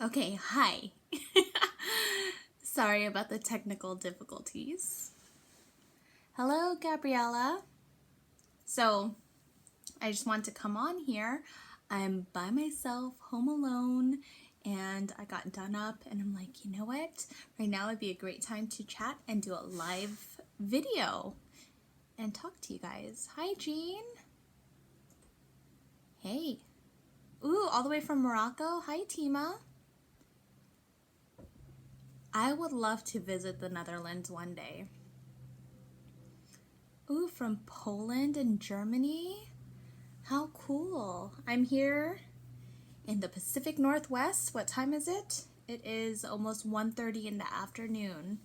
Okay, hi. Sorry about the technical difficulties. Hello, Gabriella. So, I just want to come on here. I'm by myself, home alone, and I got done up and I'm like, you know what? Right now would be a great time to chat and do a live video and talk to you guys. Hi, Jean. Hey. Ooh, all the way from Morocco. Hi, Tima. I would love to visit the Netherlands one day. Ooh, from Poland and Germany? How cool. I'm here in the Pacific Northwest. What time is it? It is almost 1:30 in the afternoon.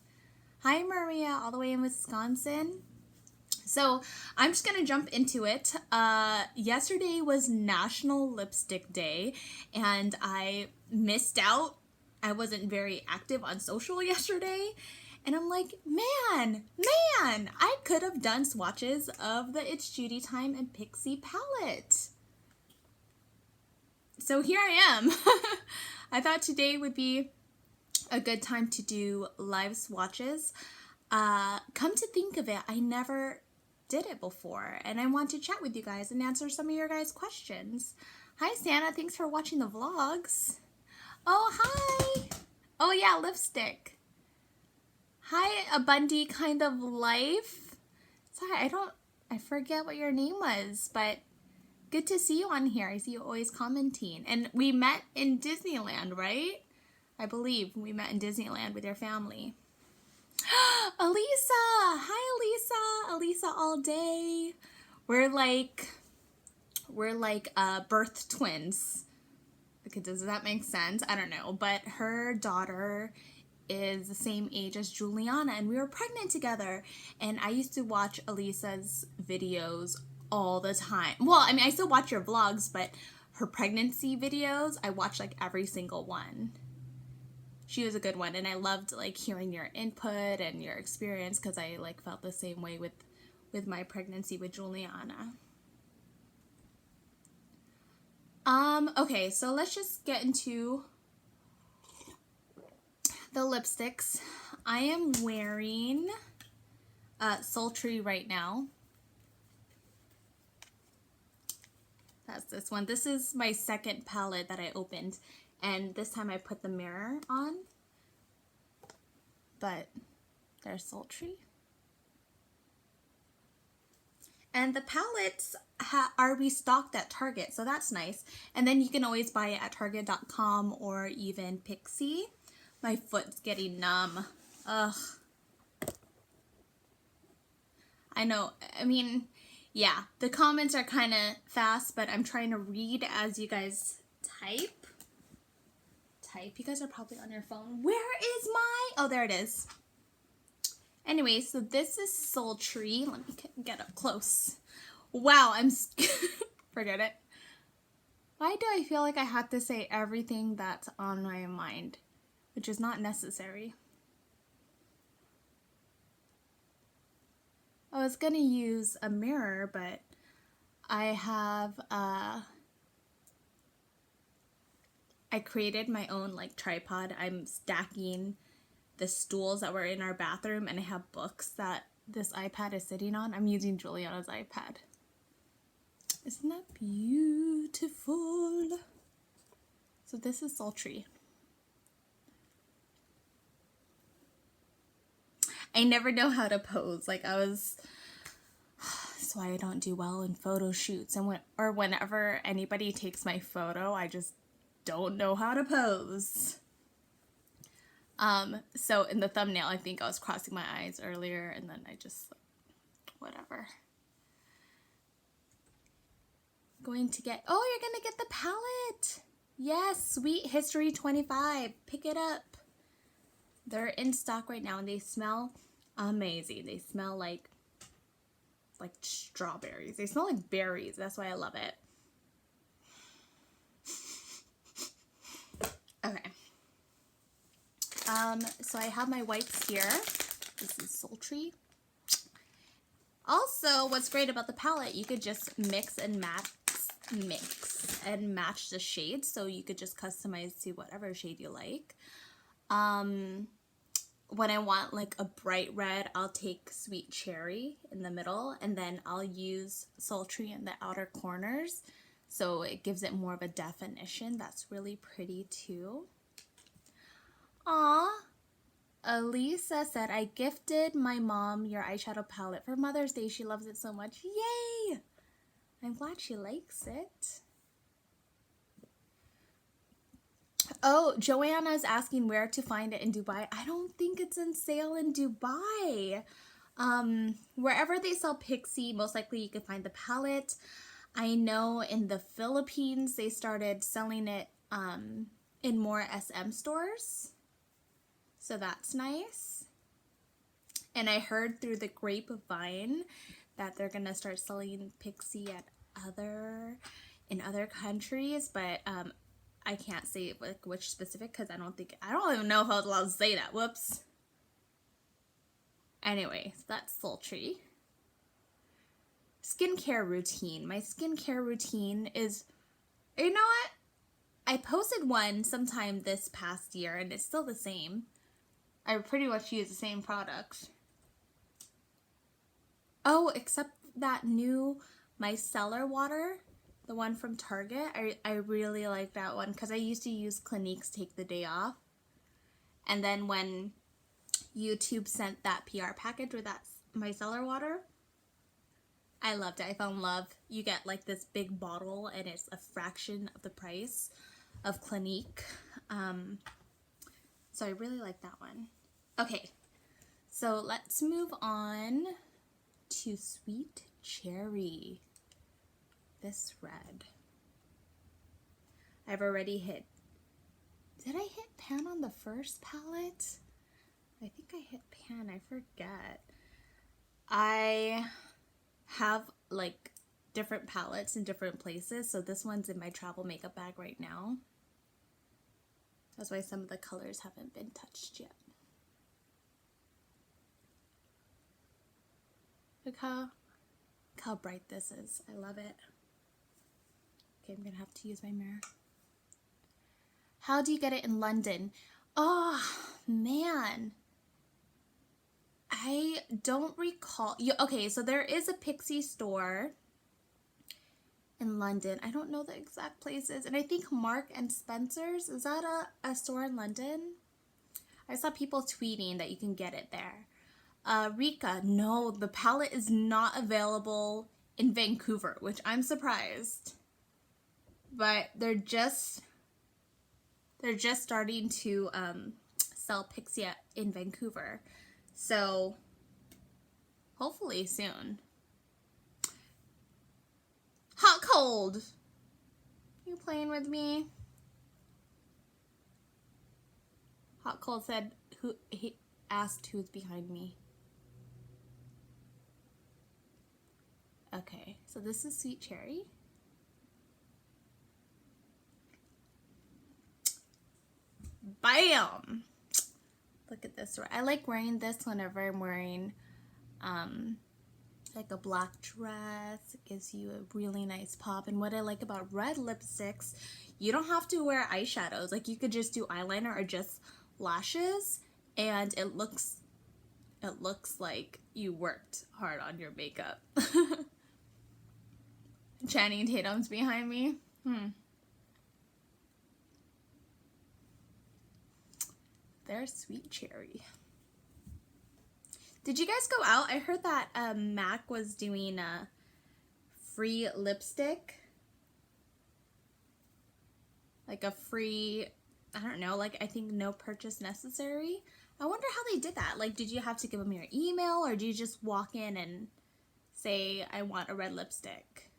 Hi, Maria, all the way in Wisconsin. So I'm just gonna jump into it. Yesterday was National Lipstick Day and I missed out. I wasn't very active on social yesterday. And I'm like, man, I could have done swatches of the itsJudysLife and Pixie palette. So here I am. I thought today would be a good time to do live swatches. Come to think of it, I never did it before, and I want to chat with you guys and answer some of your guys' questions. Hi, Santa. Thanks for watching the vlogs. Oh, hi. Oh, yeah, lipstick. Hi, a Bundy kind of life. Sorry, I forget what your name was, but good to see you on here. I see you always commenting. And we met in Disneyland, right? I believe we met in Disneyland with your family. Elisa! Hi, Elisa! Elisa all day. We're like birth twins. Okay, does that make sense? I don't know, but her daughter is the same age as Juliana and we were pregnant together, and I used to watch Elisa's videos all the time. Well, I mean, I still watch your vlogs, but her pregnancy videos, I watch like every single one. She was a good one, and I loved like hearing your input and your experience because I like felt the same way with my pregnancy with Juliana. Okay, so let's just get into the lipsticks. I am wearing Sultry right now. That's this one. This is my second palette that I opened, and this time I put the mirror on, but they're Sultry. And the palettes are restocked at Target, so that's nice. And then you can always buy it at Target.com or even Pixie. My foot's getting numb. Ugh. I know, I mean, yeah, the comments are kind of fast, but I'm trying to read as you guys type. You guys are probably on your phone. Where is my, oh, there it is. Anyway, so this is Sultry. Let me get up close. Wow, forget it. Why do I feel like I have to say everything that's on my mind, which is not necessary? I was gonna use a mirror, but I have, I created my own like tripod. I'm stacking the stools that were in our bathroom, and I have books that this iPad is sitting on. I'm using Juliana's iPad. Isn't that beautiful? So this is Sultry. I never know how to pose. Like that's why I don't do well in photo shoots, and whenever anybody takes my photo, I just don't know how to pose. So in the thumbnail, I think I was crossing my eyes earlier, and then I just, whatever. Going to get, oh, you're gonna get the palette. Yes, Sweet History 25. Pick it up. They're in stock right now, and they smell amazing. They smell like strawberries. They smell like berries. That's why I love it. Okay. So I have my wipes here. This is Sultry. Also, what's great about the palette, you could just mix and and match the shades, so you could just customize to whatever shade you like. When I want like a bright red, I'll take Sweet Cherry in the middle, and then I'll use Sultry in the outer corners, so it gives it more of a definition. That's really pretty too. Aww. Elisa said, I gifted my mom your eyeshadow palette for Mother's Day. She loves it so much. Yay! I'm glad she likes it. Oh, Joanna is asking where to find it in Dubai. I don't think it's in sale in Dubai. Wherever they sell Pixie, most likely you can find the palette. I know in the Philippines, they started selling it in more SM stores. So that's nice. And I heard through the grapevine that they're gonna start selling Pixie at in other countries, but I can't say like which specific because I don't even know if I was allowed to say that. Whoops. Anyway, so that's sultry. Skincare routine. My skincare routine is, you know what? I posted one sometime this past year and it's still the same. I pretty much use the same products. Oh, except that new micellar water, the one from Target. I really like that one because I used to use Clinique's Take the Day Off. And then when YouTube sent that PR package with that micellar water, I loved it. I fell in love. You get like this big bottle and it's a fraction of the price of Clinique. So I really like that one. Okay, so let's move on to Sweet Cherry. This red. I've already hit. Did I hit pan on the first palette? I think I hit pan. I forget. I have like different palettes in different places, so this one's in my travel makeup bag right now. That's why some of the colors haven't been touched yet. Look how bright this is. I love it. Okay, I'm gonna have to use my mirror. How do you get it in London? Oh, man. I don't recall. Okay, so there is a Pixie store in London. I don't know the exact places. And I think Mark and Spencer's, is that a store in London? I saw people tweeting that you can get it there. Rika, no, the palette is not available in Vancouver, which I'm surprised. But they're just starting to sell Pixie in Vancouver. So hopefully soon. Hot cold. You playing with me? Hot cold said he asked who's behind me. Okay, so this is Sweet Cherry. Bam! Look at this. I like wearing this whenever I'm wearing like a black dress. It gives you a really nice pop. And what I like about red lipsticks, you don't have to wear eyeshadows. Like you could just do eyeliner or just lashes and it looks like you worked hard on your makeup. Channing Tatum's behind me. There's Sweet Cherry. Did you guys go out? I heard that MAC was doing a free lipstick. Like a free, I don't know, like I think no purchase necessary. I wonder how they did that. Like, did you have to give them your email or do you just walk in and say, I want a red lipstick?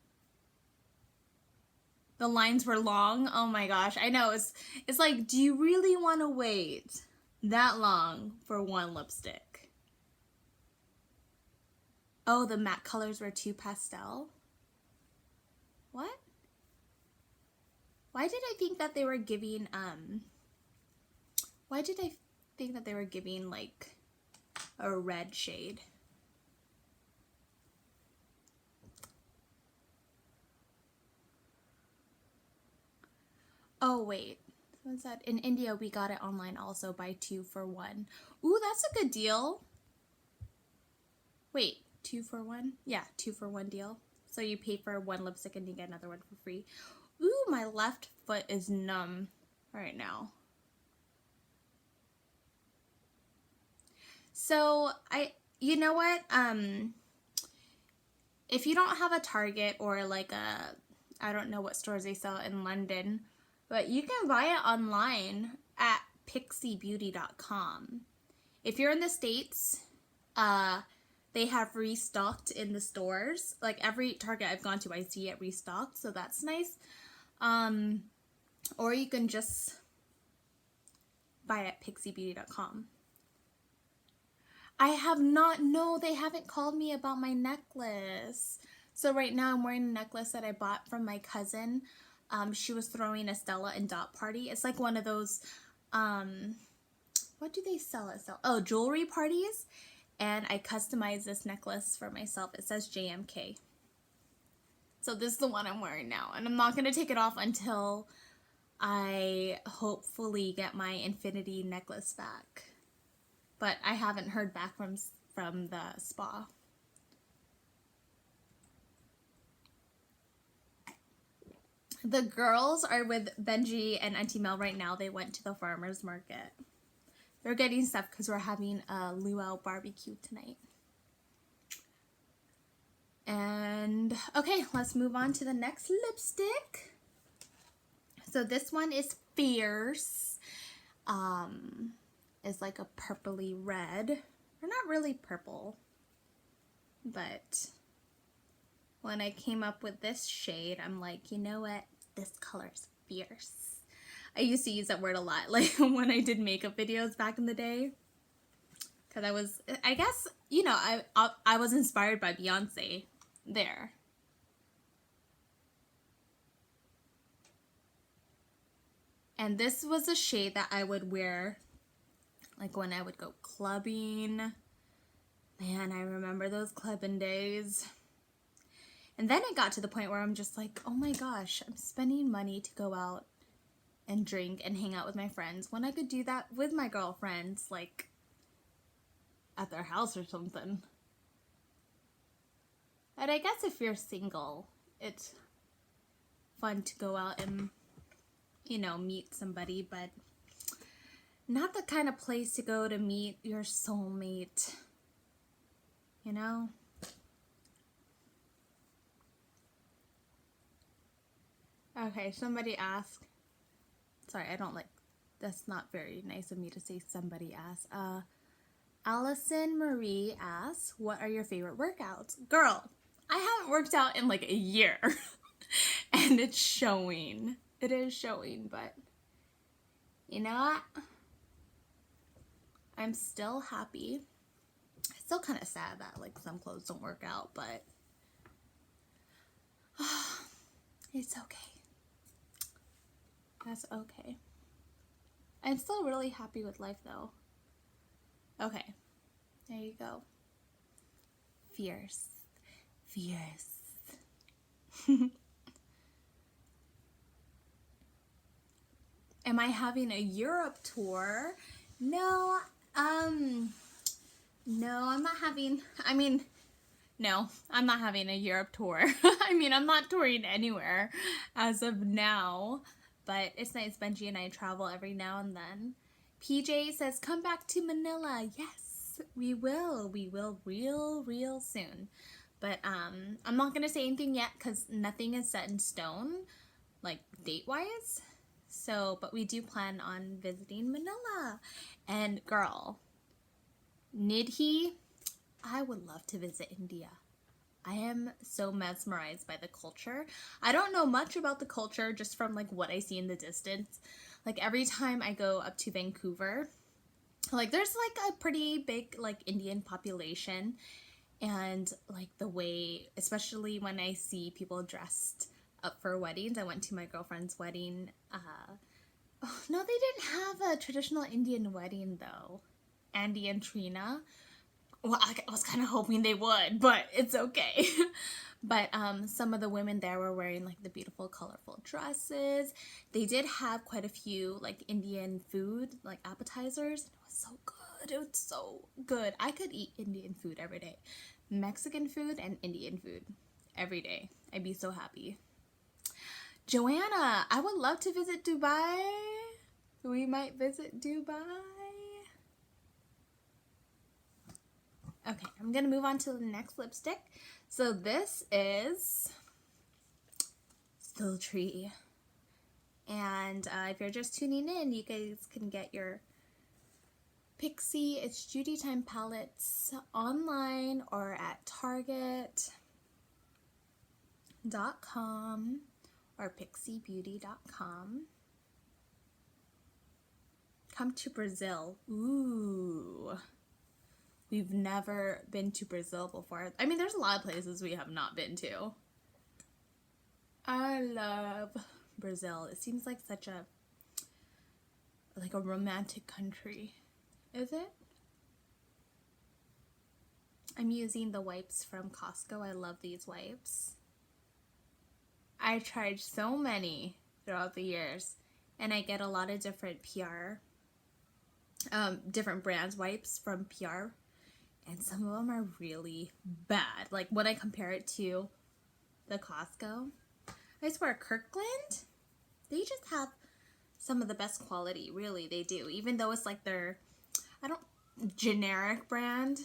The lines were long. Oh my gosh. I know. It's like, do you really want to wait that long for one lipstick? Oh, the matte colors were too pastel. What? Why did I think that they were giving, like a red shade? Oh, wait. Someone said in India we got it online also, buy 2 for 1. Ooh, that's a good deal. Wait, 2 for 1? Yeah, 2 for 1 deal. So you pay for 1 lipstick and you get another one for free. Ooh, my left foot is numb right now. So you know what? If you don't have a Target or like I don't know what stores they sell in London, but you can buy it online at pixiebeauty.com. If you're in the States, they have restocked in the stores. Like every Target I've gone to, I see it restocked, so that's nice. Or you can just buy it at pixiebeauty.com. I have not, no, they haven't called me about my necklace. So right now I'm wearing a necklace that I bought from my cousin. She was throwing a Stella and Dot party. It's like one of those, what do they sell at Stella? Oh, jewelry parties. And I customized this necklace for myself. It says JMK. So this is the one I'm wearing now. And I'm not going to take it off until I hopefully get my infinity necklace back. But I haven't heard back from the spa. The girls are with Benji and Auntie Mel right now. They went to the farmer's market. They're getting stuff because we're having a luau barbecue tonight. And okay, let's move on to the next lipstick. So this one is Fierce. It's like a purpley red. Or not really purple. But when I came up with this shade, I'm like, you know what? This color is fierce. I used to use that word a lot, like when I did makeup videos back in the day. Because I guess, you know, I was inspired by Beyonce there. And this was a shade that I would wear like when I would go clubbing. Man, I remember those clubbing days. And then it got to the point where I'm just like, oh my gosh, I'm spending money to go out and drink and hang out with my friends when I could do that with my girlfriends, like at their house or something. And I guess if you're single, it's fun to go out and, you know, meet somebody, but not the kind of place to go to meet your soulmate, you know? Okay, somebody asked, sorry, I don't like, that's not very nice of me to say somebody asked. Allison Marie asks, what are your favorite workouts? Girl, I haven't worked out in like a year. And it's showing. It is showing, but you know what? I'm still happy. Still kind of sad that like some clothes don't work out, but it's okay. That's okay. I'm still really happy with life though. Okay, there you go. Fierce. Fierce. Am I having a Europe tour? No, no, I'm not having, no, I'm not having a Europe tour. I mean, I'm not touring anywhere as of now, but it's nice. Benji and I travel every now and then. PJ says, come back to Manila. Yes, we will. We will real soon. But I'm not going to say anything yet because nothing is set in stone, like date-wise. So, but we do plan on visiting Manila. And girl, Nidhi, I would love to visit India. I am so mesmerized by the culture. I don't know much about the culture just from like what I see in the distance. Like every time I go up to Vancouver, like there's like a pretty big like Indian population, and like the way, especially when I see people dressed up for weddings. I went to my girlfriend's wedding. Oh, no, they didn't have a traditional Indian wedding though. Andy and Trina. Well, I was kind of hoping they would, but it's okay. But some of the women there were wearing like the beautiful colorful dresses. They did have quite a few like Indian food, like appetizers. It was so good. It was so good. I could eat Indian food every day. Mexican food and Indian food every day. I'd be so happy. Joanna, I would love to visit Dubai. We might visit Dubai. Okay, I'm gonna move on to the next lipstick. So this is Sultry. And if you're just tuning in, you guys can get your Pixie Itsjudytime palettes online or at Target.com or PixieBeauty.com. Come to Brazil. Ooh. We've never been to Brazil before. I mean, there's a lot of places we have not been to. I love Brazil. It seems like such a romantic country. Is it? I'm using the wipes from Costco. I love these wipes. I tried so many throughout the years, and I get a lot of different PR, different brands wipes from PR, and some of them are really bad. Like when I compare it to the Costco, I swear Kirkland, they just have some of the best quality. Really, they do. Even though it's like their, generic brand,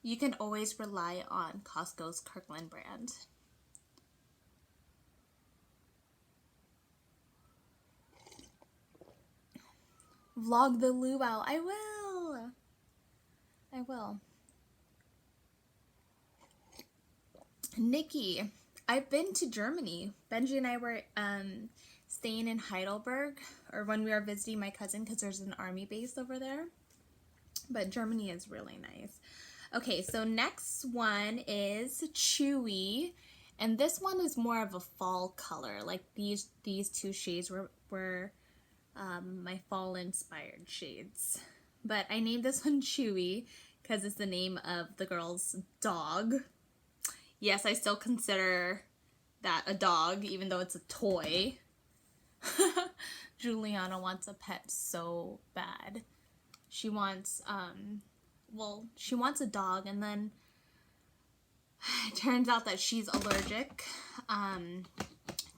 you can always rely on Costco's Kirkland brand. Vlog the luau. I will. Nikki, I've been to Germany. Benji and I were staying in Heidelberg, or when we were visiting my cousin, because there's an army base over there. But Germany is really nice. Okay, so next one is Chewy, and this one is more of a fall color. Like these two shades were my fall inspired shades. But I named this one Chewy because it's the name of the girl's dog. Yes, I still consider that a dog, even though it's a toy. Juliana wants a pet so bad. She wants, she wants a dog, and then it turns out that she's allergic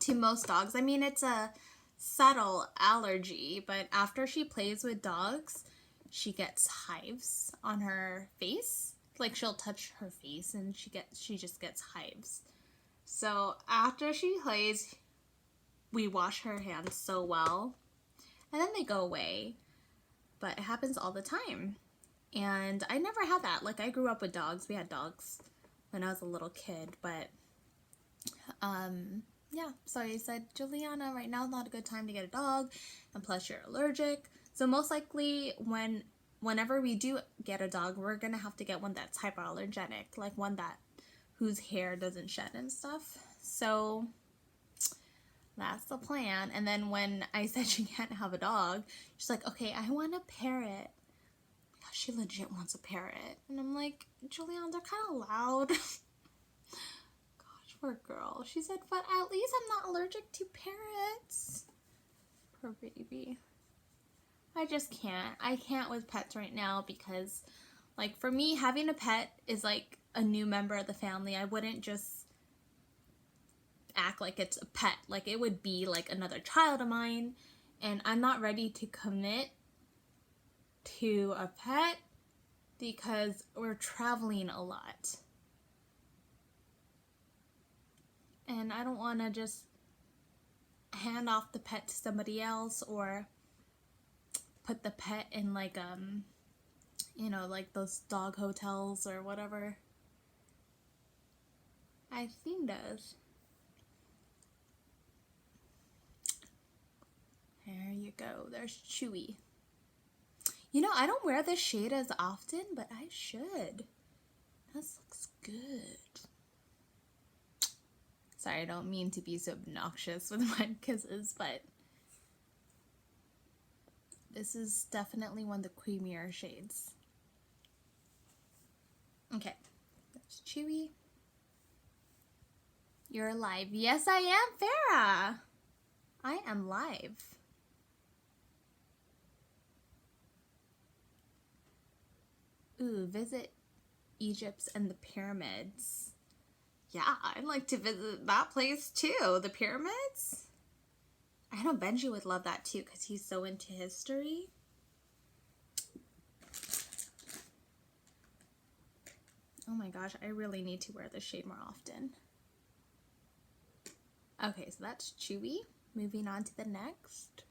to most dogs. I mean, it's a subtle allergy, but after she plays with dogs, she gets hives on her face. Like she'll touch her face and she just gets hives. So after she plays, we wash her hands so well, and then they go away. But it happens all the time. And I never had that. Like I grew up with dogs. We had dogs when I was a little kid, but yeah, so I said, Juliana, right now is not a good time to get a dog, and plus you're allergic. So most likely whenever we do get a dog, we're gonna have to get one that's hypoallergenic, like one whose hair doesn't shed and stuff. So that's the plan. And then when I said she can't have a dog, she's like, okay, I want a parrot. She legit wants a parrot. And I'm like, Juliana, they're kind of loud. Poor girl. She said, but at least I'm not allergic to parrots. Poor baby. I just can't. I can't with pets right now because, like, for me, having a pet is like a new member of the family. I wouldn't just act like it's a pet. Like, it would be like another child of mine. And I'm not ready to commit to a pet because we're traveling a lot. And I don't want to just hand off the pet to somebody else or put the pet in like, like those dog hotels or whatever. I've seen those. There you go. There's Chewy. You know, I don't wear this shade as often, but I should. This looks good. Sorry, I don't mean to be so obnoxious with my kisses, but this is definitely one of the creamier shades. Okay, that's Chewy. You're live. Yes, I am, Farah. I am live. Ooh, visit Egypt and the pyramids. Yeah, I'd like to visit that place too. The pyramids? I know Benji would love that too because he's so into history. Oh my gosh, I really need to wear this shade more often. Okay, so that's chewy. Moving on to the next.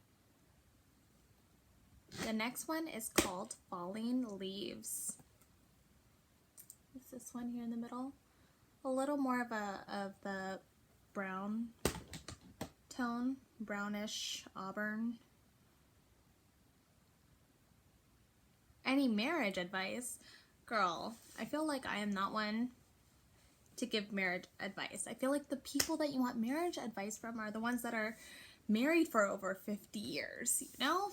The next one is called Falling Leaves. Is this one here in the middle? A little more of the brown tone, brownish auburn. Any marriage advice? Girl, I feel like I am not one to give marriage advice. I feel like the people that you want marriage advice from are the ones that are married for over 50 years, you know?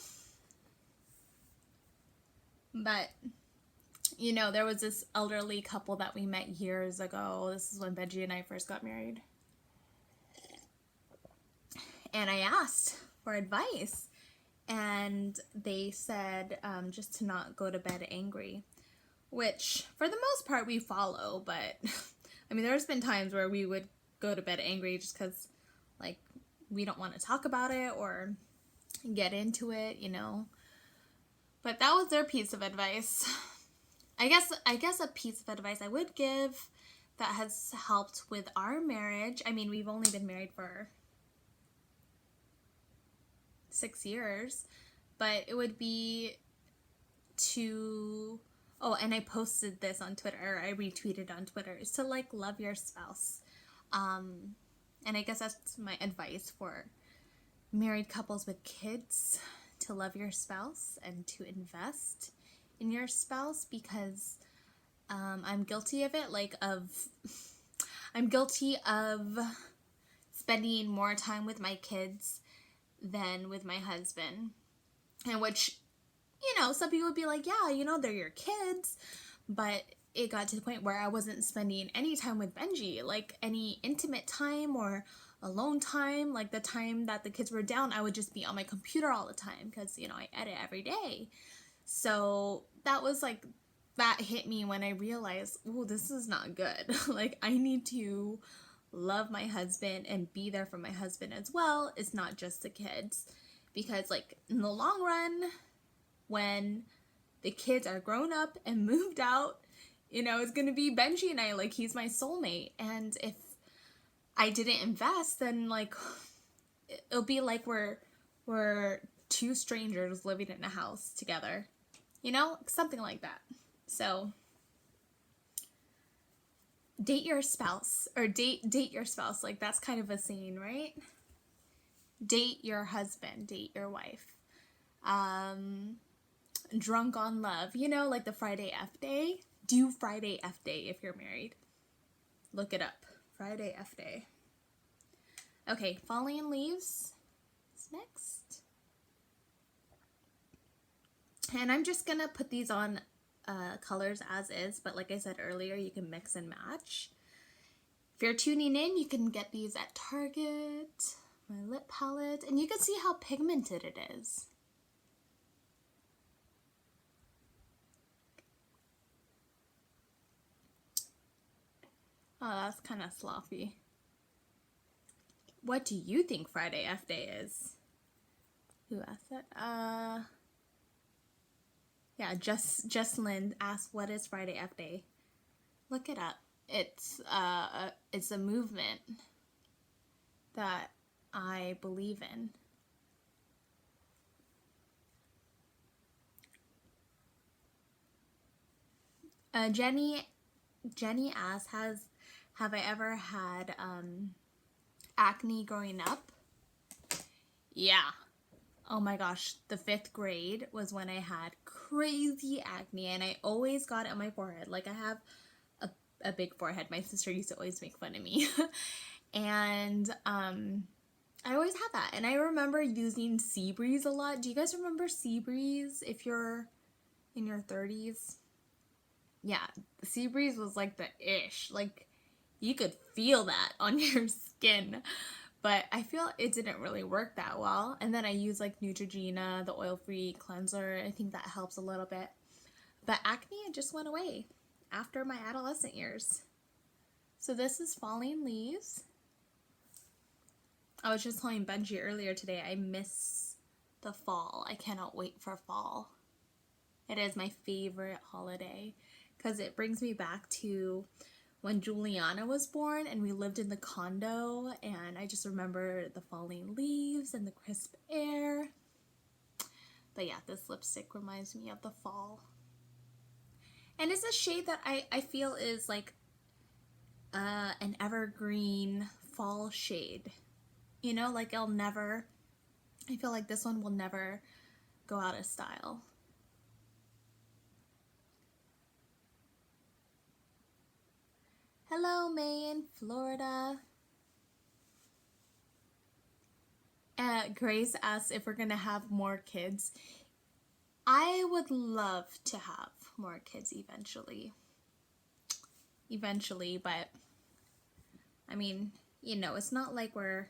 But, you know, there was this elderly couple that we met years ago. This is when Benji and I first got married. And I asked for advice. And they said just to not go to bed angry. Which, for the most part, we follow. But, I mean, there's been times where we would go to bed angry just because, like, we don't want to talk about it or get into it, you know. But that was their piece of advice. I guess a piece of advice I would give that has helped with our marriage. I mean, we've only been married for 6 years, but it would be to, oh, and I posted this on Twitter, or I retweeted on Twitter, is to like love your spouse. And I guess that's my advice for married couples with kids, to love your spouse and to invest in your spouse, because I'm guilty of it, I'm guilty of spending more time with my kids than with my husband. And which, you know, some people would be like, yeah, you know, they're your kids. But it got to the point where I wasn't spending any time with Benji, like any intimate time or alone time. Like the time that the kids were down, I would just be on my computer all the time because, you know, I edit every day. So that was like, that hit me when I realized, oh, this is not good. Like, I need to love my husband and be there for my husband as well. It's not just the kids. Because, like, in the long run, when the kids are grown up and moved out, you know, it's going to be Benji and I. Like, he's my soulmate. And if I didn't invest, then, like, it'll be like we're two strangers living in a house together. You know? Something like that. So, date your spouse. Or date your spouse. Like, that's kind of a saying, right? Date your husband. Date your wife. Drunk on love. You know, like the Friday F day. Do Friday F day if you're married. Look it up. Friday F day. Okay, Falling Leaves is next. And I'm just going to put these on colors as is. But like I said earlier, you can mix and match. If you're tuning in, you can get these at Target. My lip palette. And you can see how pigmented it is. Oh, that's kind of sloppy. What do you think Friday F Day is? Who asked that? Yeah, Jesslyn asked, what is Friday F Day? Look it up. It's a movement that I believe in. Jenny asks, have I ever had acne growing up? Yeah. Oh my gosh, the 5th grade was when I had crazy acne, and I always got it on my forehead. Like, I have a big forehead. My sister used to always make fun of me. And I always had that. And I remember using Seabreeze a lot. Do you guys remember Seabreeze if you're in your 30s? Yeah, Seabreeze was like the ish. Like, you could feel that on your skin. But I feel it didn't really work that well. And then I use like Neutrogena, the oil-free cleanser. I think that helps a little bit. But acne, it just went away after my adolescent years. So this is Falling Leaves. I was just telling Benji earlier today, I miss the fall. I cannot wait for fall. It is my favorite holiday because it brings me back to when Juliana was born and we lived in the condo, and I just remember the falling leaves and the crisp air. But yeah, this lipstick reminds me of the fall. And it's a shade that I feel is like an evergreen fall shade. You know, like I feel like this one will never go out of style. Hello, May in Florida. Grace asks if we're gonna have more kids. I would love to have more kids eventually. But I mean, you know, it's not like we're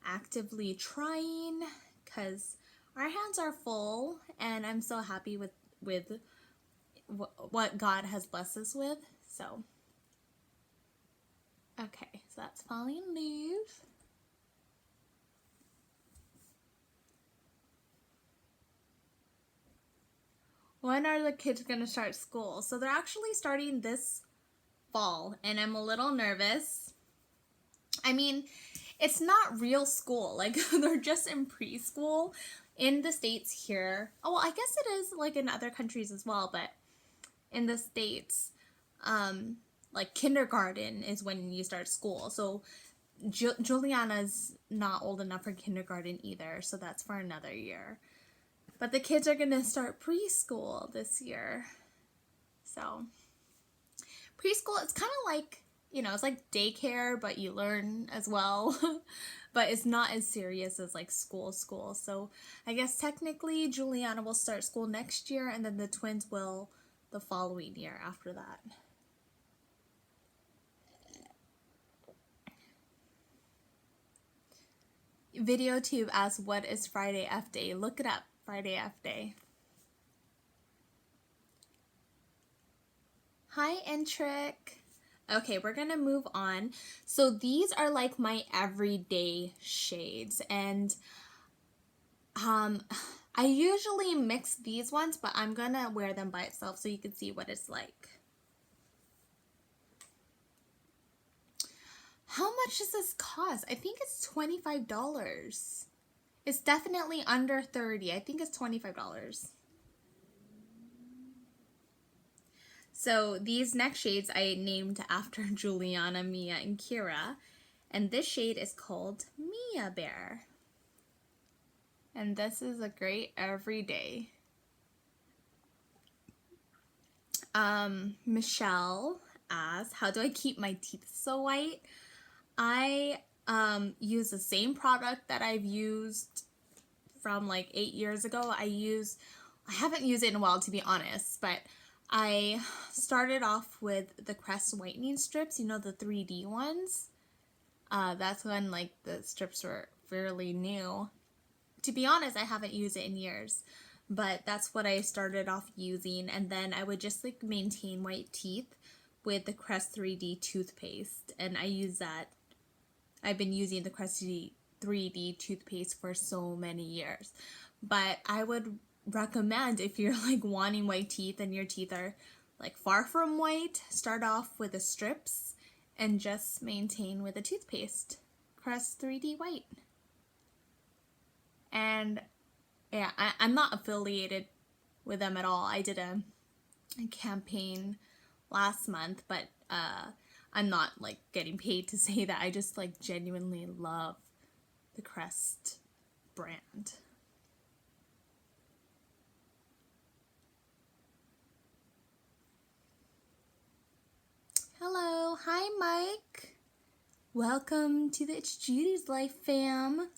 actively trying because our hands are full, and I'm so happy with what God has blessed us with. So okay, so that's Falling Leaves. When are the kids going to start school? So they're actually starting this fall, and I'm a little nervous. I mean, it's not real school. Like, they're just in preschool in the States here. Oh, well, I guess it is like in other countries as well, but in the States, like kindergarten is when you start school. So Juliana's not old enough for kindergarten either, so that's for another year. But the kids are going to start preschool this year. So preschool, it's kind of like, you know, it's like daycare, but you learn as well. But it's not as serious as like school. So I guess technically Juliana will start school next year, and then the twins will the following year after that. VideoTube asks, what is Friday F Day? Look it up, Friday F Day. Hi, Entric. Okay, we're gonna move on. So these are like my everyday shades, and I usually mix these ones, but I'm gonna wear them by itself so you can see what it's like. How much does this cost? I think it's $25. It's definitely under $30. I think it's $25. So these next shades I named after Juliana, Mia, and Kira. And this shade is called Mia Bear. And this is a great everyday. Michelle asks, how do I keep my teeth so white? I use the same product that I've used from like 8 years ago. I haven't used it in a while, to be honest, but I started off with the Crest whitening strips, you know, the 3D ones. That's when like the strips were fairly new. To be honest, I haven't used it in years, but that's what I started off using, and then I would just like maintain white teeth with the Crest 3D toothpaste, and I use that. I've been using the Crest 3D toothpaste for so many years, but I would recommend, if you're like wanting white teeth and your teeth are like far from white, start off with the strips and just maintain with the toothpaste. Crest 3D white. And yeah, I'm not affiliated with them at all. I did a campaign last month, but I'm not like getting paid to say that. I just like genuinely love the Crest brand. Hello, hi Mike. Welcome to the It's Judy's Life fam.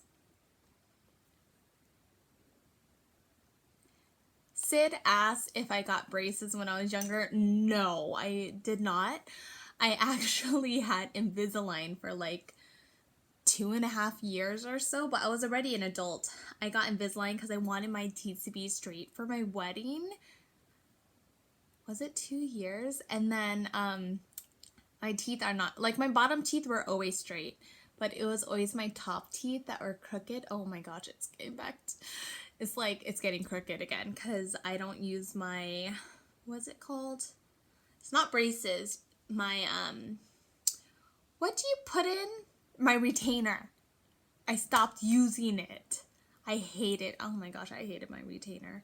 Sid asked if I got braces when I was younger. No, I did not. I actually had Invisalign for like 2.5 years or so, but I was already an adult. I got Invisalign because I wanted my teeth to be straight for my wedding. Was it 2 years? And then my teeth are not, like my bottom teeth were always straight, but it was always my top teeth that were crooked. Oh my gosh, it's getting back. It's like it's getting crooked again because I don't use my, what's it called? It's not braces. My what do you put in? My retainer. I stopped using it. I hate it. Oh my gosh, I hated my retainer.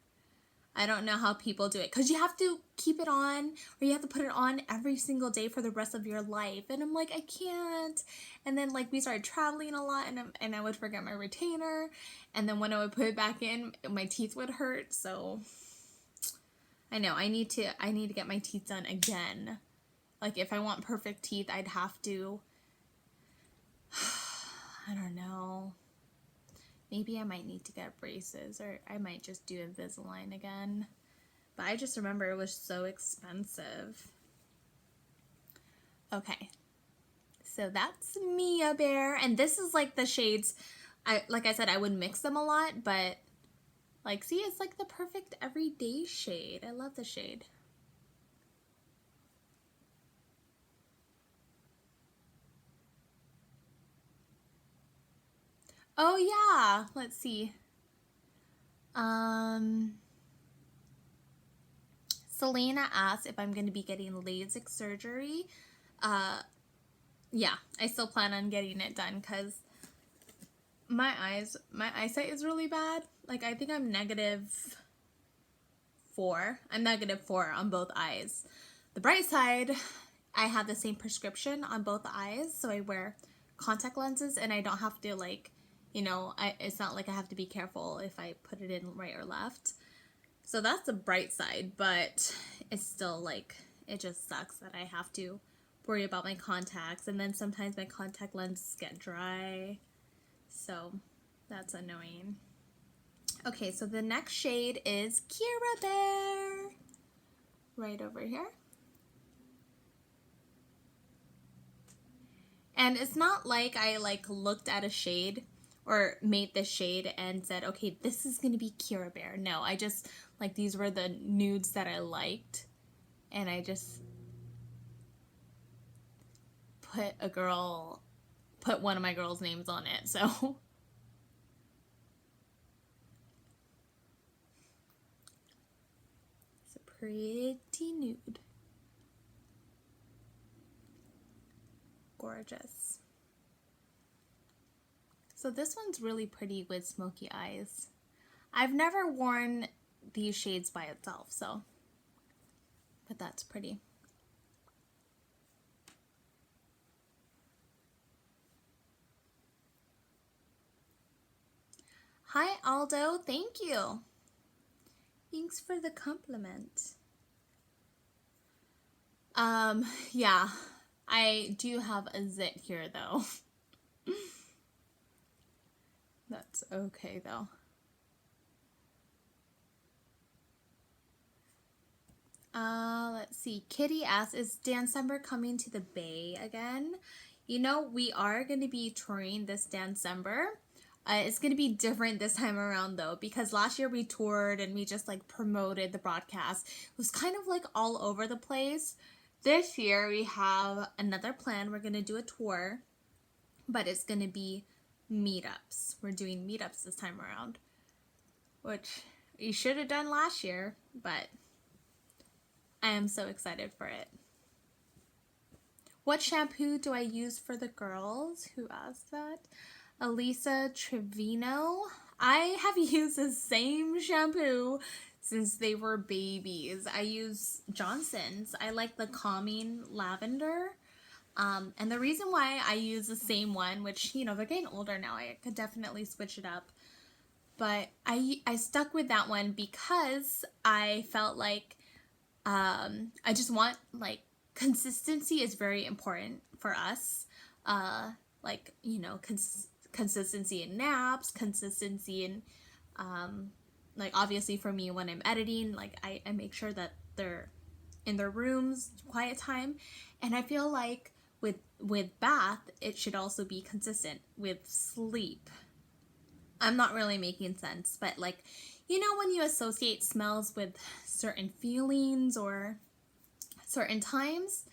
I don't know how people do it because you have to keep it on, or you have to put it on every single day for the rest of your life. And I'm like, I can't. And then like we started traveling a lot, and I would forget my retainer. And then when I would put it back in, my teeth would hurt. So I know I need to get my teeth done again. Like if I want perfect teeth, I'd have to, I don't know. Maybe I might need to get braces, or I might just do Invisalign again. But I just remember it was so expensive. Okay. So that's Mia Bear. And this is like the shades, like I said, I would mix them a lot, but like, see, it's like the perfect everyday shade. I love the shade. Oh yeah, let's see. Selena asked if I'm going to be getting LASIK surgery. Yeah, I still plan on getting it done because my eyesight is really bad. Like I think I'm -4. I'm -4 on both eyes. The bright side, I have the same prescription on both eyes, so I wear contact lenses and I don't have to like, you know, it's not like I have to be careful if I put it in right or left. So that's the bright side, but it's still like, it just sucks that I have to worry about my contacts, and then sometimes my contact lenses get dry. So that's annoying. Okay, so the next shade is Kira Bear. Right over here. And it's not like I like looked at a shade or made this shade and said, okay, this is going to be Kira Bear. No, I just, like, these were the nudes that I liked. And I just put one of my girls' names on it, so. It's a pretty nude. Gorgeous. So this one's really pretty with smoky eyes. I've never worn these shades by itself, so, but that's pretty. Hi Aldo, thank you. Thanks for the compliment. Yeah, I do have a zit here though. That's okay though. Let's see. Kitty asks, is December coming to the Bay again? You know, we are going to be touring this December. It's going to be different this time around though, because last year we toured and we just like promoted the broadcast. It was kind of like all over the place. This year we have another plan. We're going to do a tour, but it's going to be meetups. We're doing meetups this time around, which we should have done last year, but I am so excited for it. What shampoo do I use for the girls? Who asked that? Elisa Trevino. I have used the same shampoo since they were babies. I use Johnson's. I like the calming lavender. And the reason why I use the same one, which, you know, they're getting older now, I could definitely switch it up. But I stuck with that one because I felt like I just want, like, consistency is very important for us. Like, you know, consistency in naps, consistency in, like, obviously for me when I'm editing, like, I make sure that they're in their rooms, quiet time. And I feel like with bath, it should also be consistent with sleep. I'm not really making sense, but like, you know, when you associate smells with certain feelings or certain times,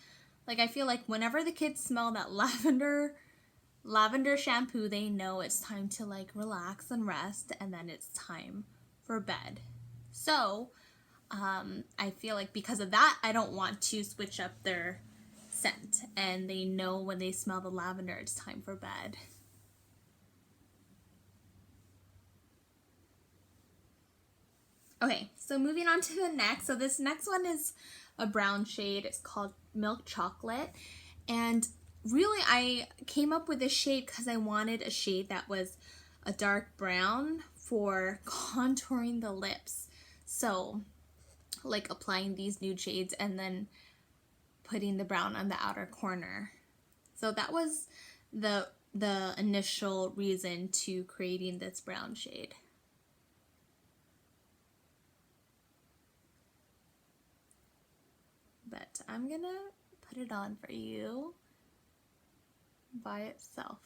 like I feel like whenever the kids smell that lavender shampoo, they know it's time to like relax and rest, and then it's time for bed. So I feel like because of that, I don't want to switch up their scent, and they know when they smell the lavender, it's time for bed. Okay, so moving on to the next. So this next one is a brown shade. It's called Milk Chocolate. And really, I came up with this shade because I wanted a shade that was a dark brown for contouring the lips. So, like applying these nude shades and then putting the brown on the outer corner. So that was the initial reason to creating this brown shade. But I'm gonna put it on for you by itself.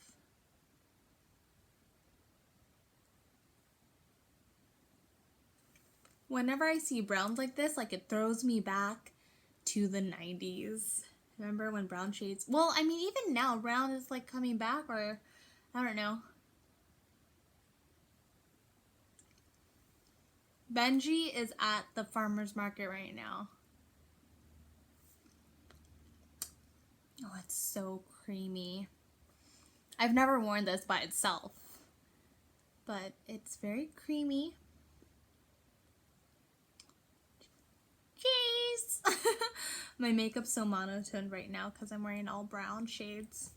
Whenever I see browns like this, like it throws me back to the 90s. Remember when brown shades, well, I mean, even now brown is like coming back, or I don't know. Benji is at the farmer's market right now. Oh, it's so creamy. I've never worn this by itself, but it's very creamy. Jeez! My makeup's so monotone right now because I'm wearing all brown shades.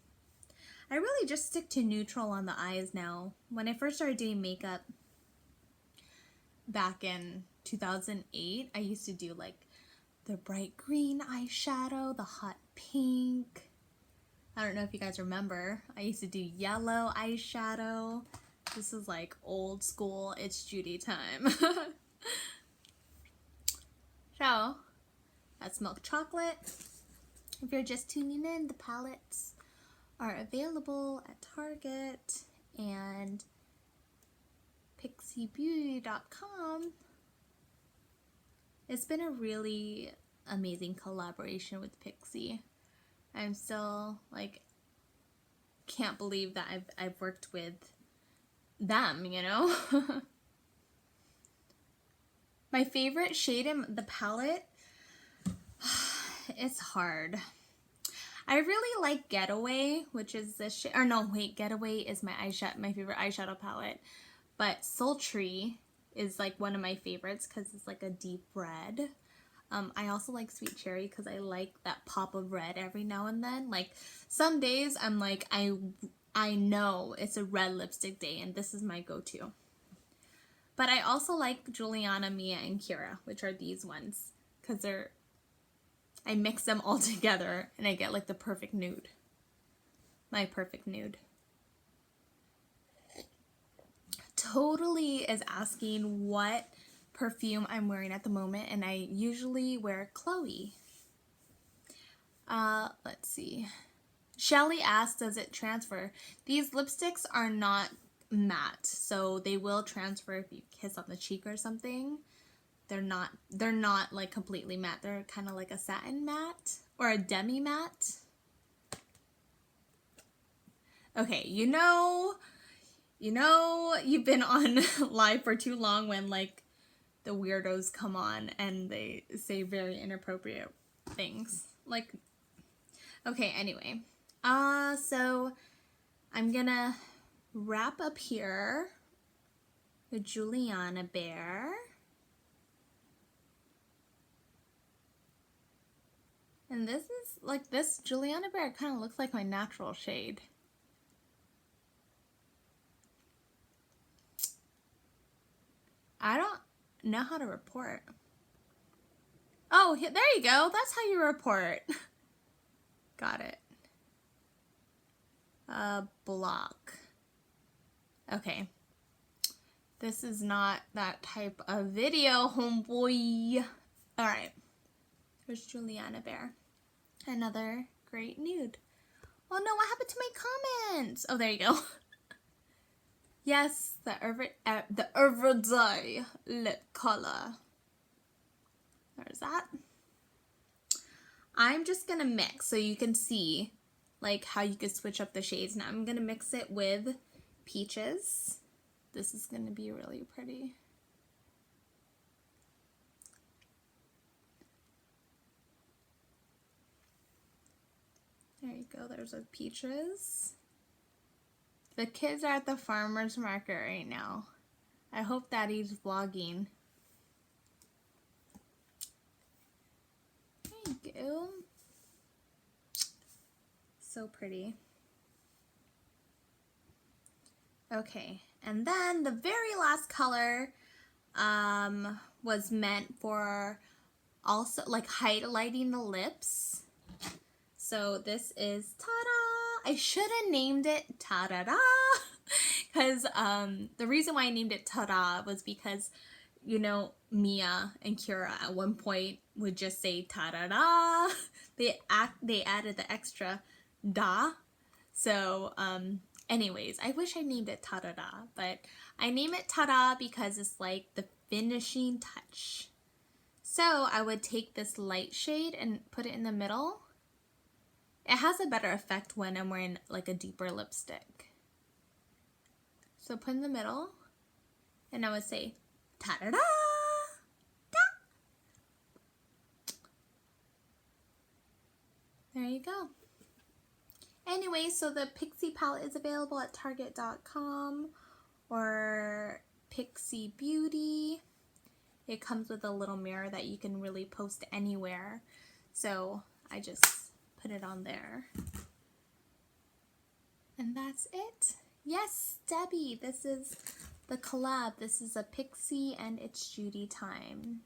I really just stick to neutral on the eyes now. When I first started doing makeup back in 2008, I used to do like the bright green eyeshadow, the hot pink. I don't know if you guys remember. I used to do yellow eyeshadow. This is like old school It's Judy time. So, that's Milk Chocolate. If you're just tuning in, the palettes are available at Target and pixiebeauty.com. It's been a really amazing collaboration with Pixie. I'm still like, can't believe that I've worked with them, you know? My favorite shade in the palette, it's hard. I really like Getaway, which is this shade, or no, wait, Getaway is my favorite eyeshadow palette. But Sultry is like one of my favorites because it's like a deep red. I also like Sweet Cherry because I like that pop of red every now and then. Like some days I'm like, I know it's a red lipstick day and this is my go-to. But I also like Juliana, Mia, and Kira, which are these ones, because I mix them all together and I get like the perfect nude. My perfect nude. Totally is asking what perfume I'm wearing at the moment, and I usually wear Chloe. Let's see. Shelly asked, does it transfer? These lipsticks are not matte, so they will transfer if you kiss on the cheek or something. They're not like completely matte. They're kind of like a satin matte or a demi matte. Okay, you know you've been on live for too long when like the weirdos come on and they say very inappropriate things. Like, okay, anyway. So I'm gonna wrap up here with Juliana Bear. And this is like, this Juliana Bear kind of looks like my natural shade. I don't know how to report. Oh, there you go. That's how you report. Got it. Block. Okay. This is not that type of video, homeboy. Alright. There's Juliana Bear. Another great nude. Oh no, what happened to my comments? Oh, there you go. Yes, the Everyday lip color. There's that. I'm just gonna mix so you can see like how you could switch up the shades. Now I'm gonna mix it with Peaches. This is gonna be really pretty. There you go, there's our Peaches. The kids are at the farmer's market right now. I hope Daddy's vlogging. There you go. So pretty. Okay, and then the very last color was meant for also like highlighting the lips. So this is ta-da! I should have named it ta-da-da because the reason why I named it ta-da was because, you know, Mia and Kira at one point would just say ta-da-da. They added the extra da. So anyways, I wish I named it ta-da-da, but I name it ta-da because it's like the finishing touch. So I would take this light shade and put it in the middle. It has a better effect when I'm wearing like a deeper lipstick. So put in the middle, and I would say ta-da-da! There you go. Anyway, so the Pixie palette is available at Target.com or Pixie Beauty. It comes with a little mirror that you can really post anywhere. So I just put it on there. And that's it. Yes, Debbie, this is the collab. This is a Pixie and Itsjudytime.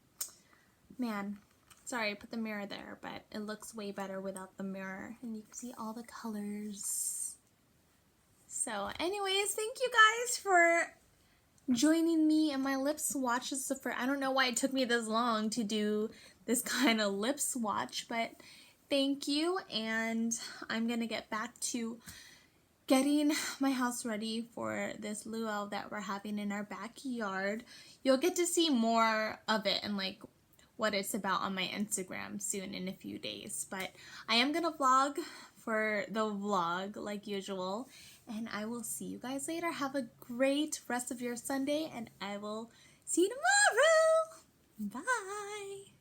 Man, sorry I put the mirror there, but it looks way better without the mirror. And you can see all the colors. So anyways, thank you guys for joining me in my lip swatches. I don't know why it took me this long to do this kind of lip swatch, but thank you. And I'm gonna get back to getting my house ready for this luau that we're having in our backyard. You'll get to see more of it and like what it's about on my Instagram soon in a few days. But I am gonna vlog for the vlog like usual, and I will see you guys later. Have a great rest of your Sunday, and I will see you tomorrow. Bye.